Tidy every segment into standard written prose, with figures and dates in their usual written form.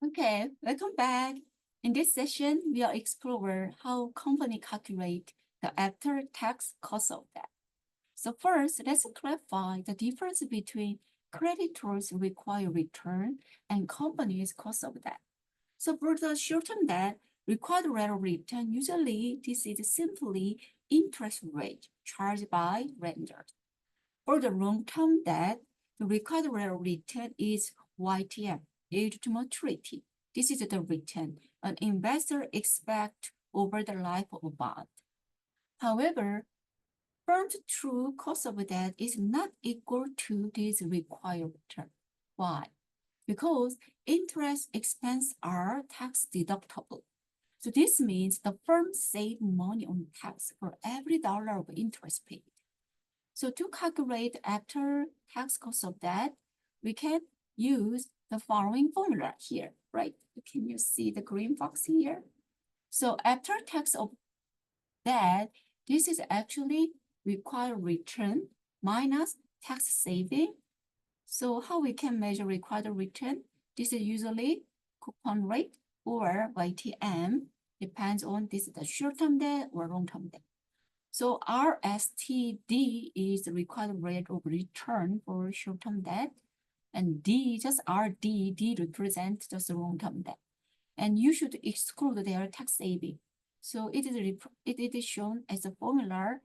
Okay, welcome back. In this session, we'll explore how company calculate the after-tax cost of debt. So first, let's clarify the difference between creditors' required return and company's cost of debt. So for the short-term debt, required rate of return, usually this is simply interest rate charged by lenders. For the long-term debt, the required rate of return is YTM, yield to maturity. This is the return an investor expects over the life of a bond. However, firm's true cost of debt is not equal to this required return. Why? Because interest expenses are tax deductible. So this means the firm saves money on tax for every dollar of interest paid. So to calculate after-tax cost of debt, we can use the following formula here, right? Can you see the green box here? So after-tax of debt, this is actually required return minus tax saving. So how we can measure required return? This is usually coupon rate or YTM, depends on this is the short-term debt or long-term debt. So RSTD is the required rate of return for short-term debt, and D, just RD, D represents just long-term debt. And you should exclude their tax saving. So it is shown as a formula,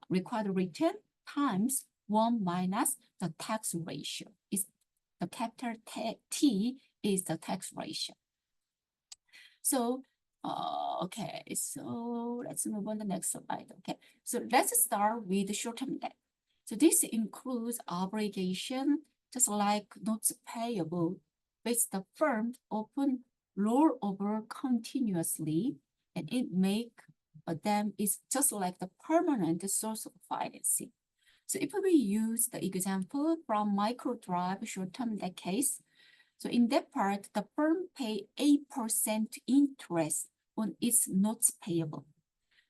required return times 1 minus the tax ratio. Is the capital T is the tax ratio. So okay, so let's move on to the next slide. Okay, so let's start with the short-term debt. So this includes obligation, just like notes payable, which the firm often roll over continuously, and it make them is just like the permanent source of financing. So if we use the example from microdrive short-term debt case, so in that part, the firm pay 8% interest on its notes payable.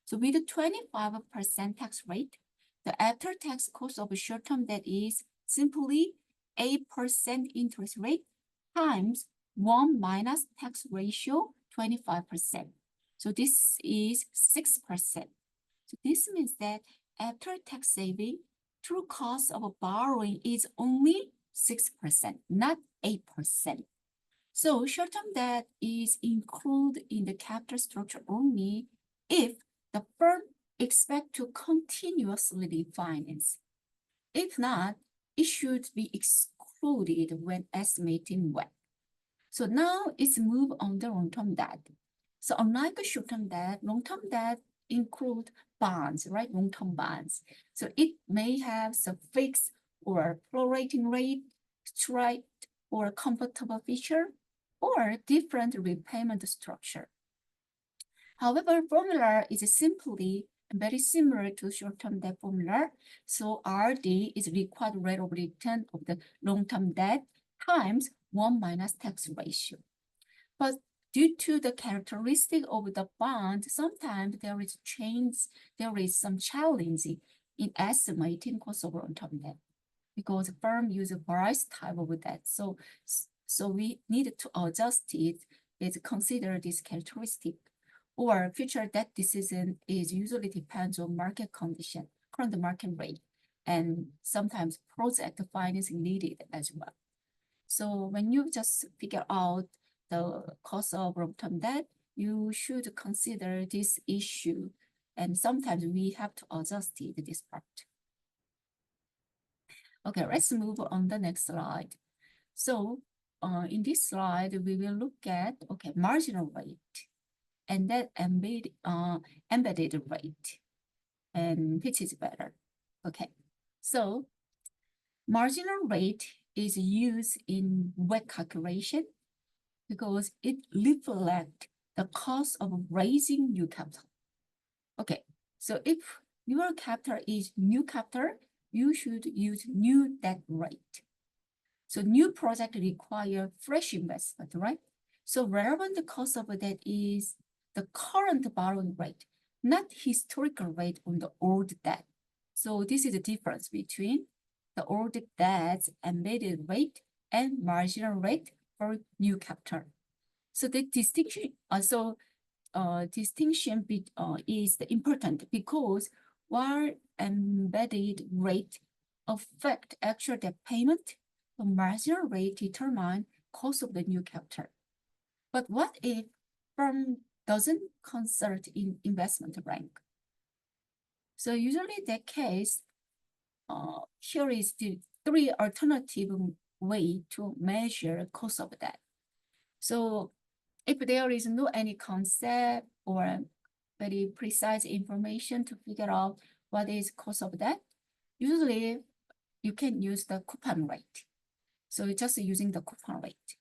So with a 25% tax rate, the after-tax cost of short-term debt is simply 8% interest rate times 1 minus tax ratio, 25%. So this is 6%. So this means that after tax saving, true cost of borrowing is only 6%, not 8%. So short-term debt is included in the capital structure only if the firm expects to continuously refinance. If not, it should be excluded when estimating WACC. So now let's move on to long-term debt. So unlike short-term debt, long-term debt include bonds, right? Long-term bonds. So it may have some fixed or floating rate, striped or comfortable feature, or different repayment structure. However, formula is simply very similar to short-term debt formula. So RD is required rate of return of the long-term debt times 1 minus tax ratio. But due to the characteristic of the bond, sometimes there is some challenge in estimating cost of long-term debt because firm use various type of debt. So we need to adjust it is consider this characteristic. Or future debt decision is usually depends on market condition, current market rate, and sometimes project financing needed as well. So when you just figure out the cost of long-term debt, you should consider this issue. And sometimes we have to adjust this part. Okay, let's move on the next slide. So in this slide, we will look at, okay, marginal rate and then embedded rate, and which is better. Okay, so marginal rate is used in WACC calculation because it reflects the cost of raising new capital. Okay, so if your capital is new capital, you should use new debt rate. So new project require fresh investment, right? So relevant cost of debt is the current borrowing rate, not historical rate on the old debt. So this is the difference between the old debt's embedded rate and marginal rate for new capital. So the distinction, is important because while embedded rate affect actual debt payment, the marginal rate determine cost of the new capital. But what if firm doesn't consult in investment rank? So usually that case, here is the three alternative way to measure cost of debt. So if there is no any concept or very precise information to figure out what is cost of debt, usually you can use the coupon rate. So just using the coupon rate.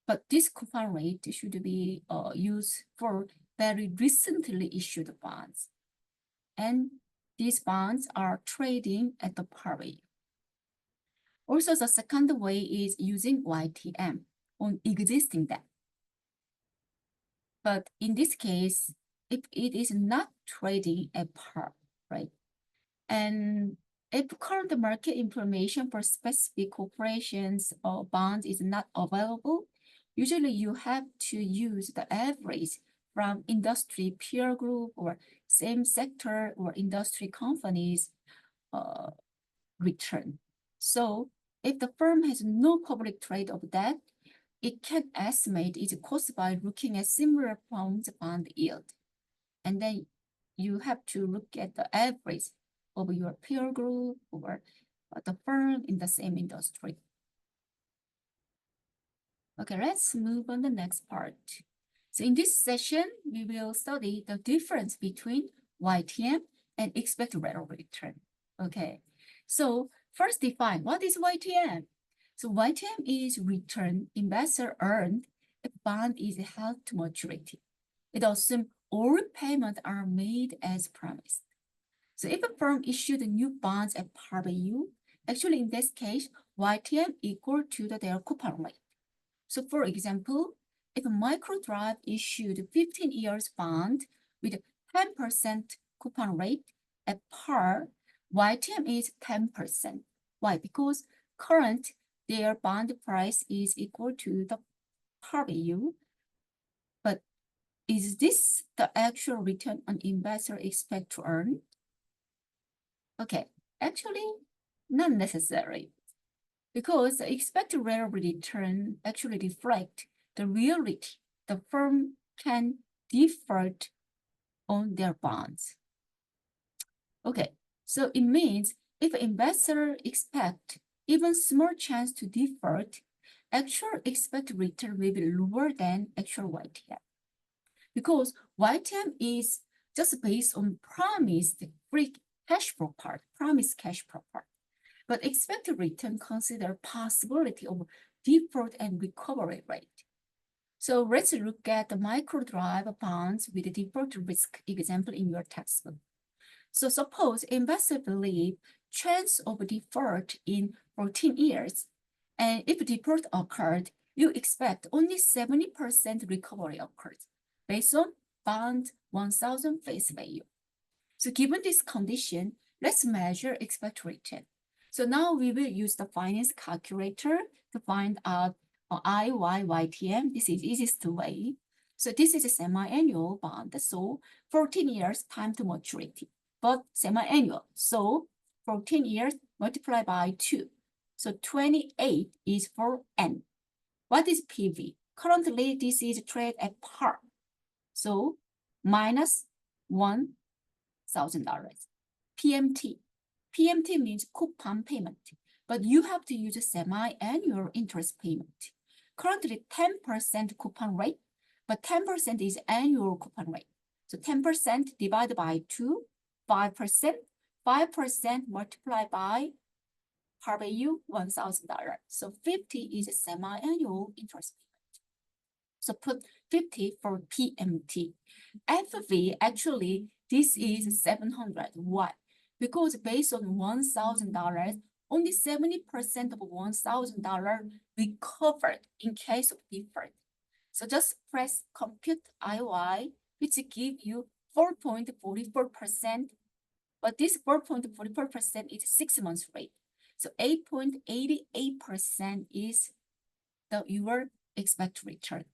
But this coupon rate should be used for very recently issued bonds. And these bonds are trading at the par value. Also, the second way is using YTM on existing debt. But in this case, if it is not trading at par, right? And if current market information for specific corporations or bonds is not available, usually you have to use the average from industry peer group or same sector or industry companies return. So if the firm has no public trade of debt, it can estimate its cost by looking at similar firms' bond yield. And then you have to look at the average of your peer group or the firm in the same industry. Okay, let's move on the next part. So in this session, we will study the difference between YTM and expected rate of return. Okay, so first define what is YTM. So YTM is return investor earned if bond is held to maturity. It assumes all repayments are made as promised. So if a firm issued new bonds at par value, actually in this case, YTM equal to their coupon rate. So for example, if Microdrive issued 15 years bond with 10% coupon rate at par, YTM is 10%. Why? Because current their bond price is equal to the par value. But is this the actual return an investor expect to earn? Okay, actually, not necessary. Because the expected rate of return actually reflect the reality the firm can default on their bonds. Okay, so it means if investor expect even small chance to default, actual expected return will be lower than actual YTM. Because YTM is just based on promised free cash flow part, promised cash flow part. But expected return consider possibility of default and recovery rate. So let's look at the Microdrive bonds with the default risk example in your textbook. So suppose investor believe chance of default in 14 years, and if default occurred, you expect only 70% recovery occurs based on bond 1,000 face value. So given this condition, let's measure expected return. So now we will use the finance calculator to find out IYTM. This is easiest way. So this is a semi-annual bond. So 14 years time to maturity, but semi-annual. So 14 years multiplied by 2. So 28 is for N. What is PV? Currently, this is trade at par. So minus $1,000. PMT. PMT means coupon payment, but you have to use a semi-annual interest payment. Currently 10% coupon rate, but 10% is annual coupon rate. So 10% divided by 2, 5%, 5% multiplied by par value $1,000. So 50 is a semi-annual interest payment. So put 50 for PMT. FV, actually, this is 700. Why? Because based on $1,000, only 70% of $1,000 recovered in case of default. So just press compute IY, which give you 4.44%, but this 4.44% is 6 months rate. So 8.88% is your expected return.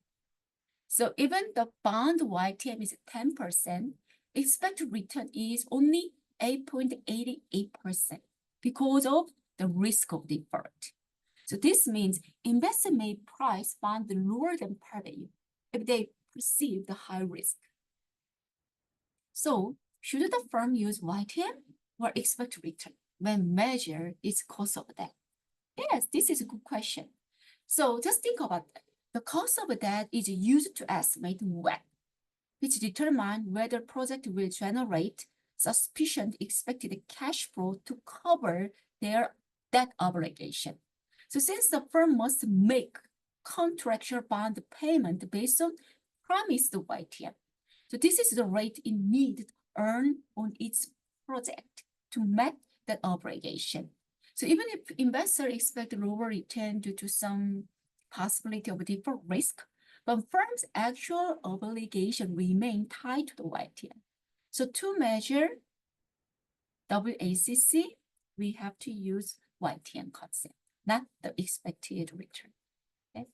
So even the bond YTM is 10%, expected return is only 8.88% because of the risk of default. So this means investor may price bond lower than par value if they perceive the high risk. So should the firm use YTM or expected return when measure its cost of debt? Yes, this is a good question. So just think about that. The cost of debt is used to estimate WACC, which determines whether project will generate sufficient expected cash flow to cover their debt obligation. So since the firm must make contractual bond payment based on promised YTM, so this is the rate it needs to earn on its project to meet that obligation. So even if investors expect lower return due to some possibility of default risk, but firm's actual obligation remain tied to the YTM. So to measure WACC, we have to use YTM concept, not the expected return. Okay?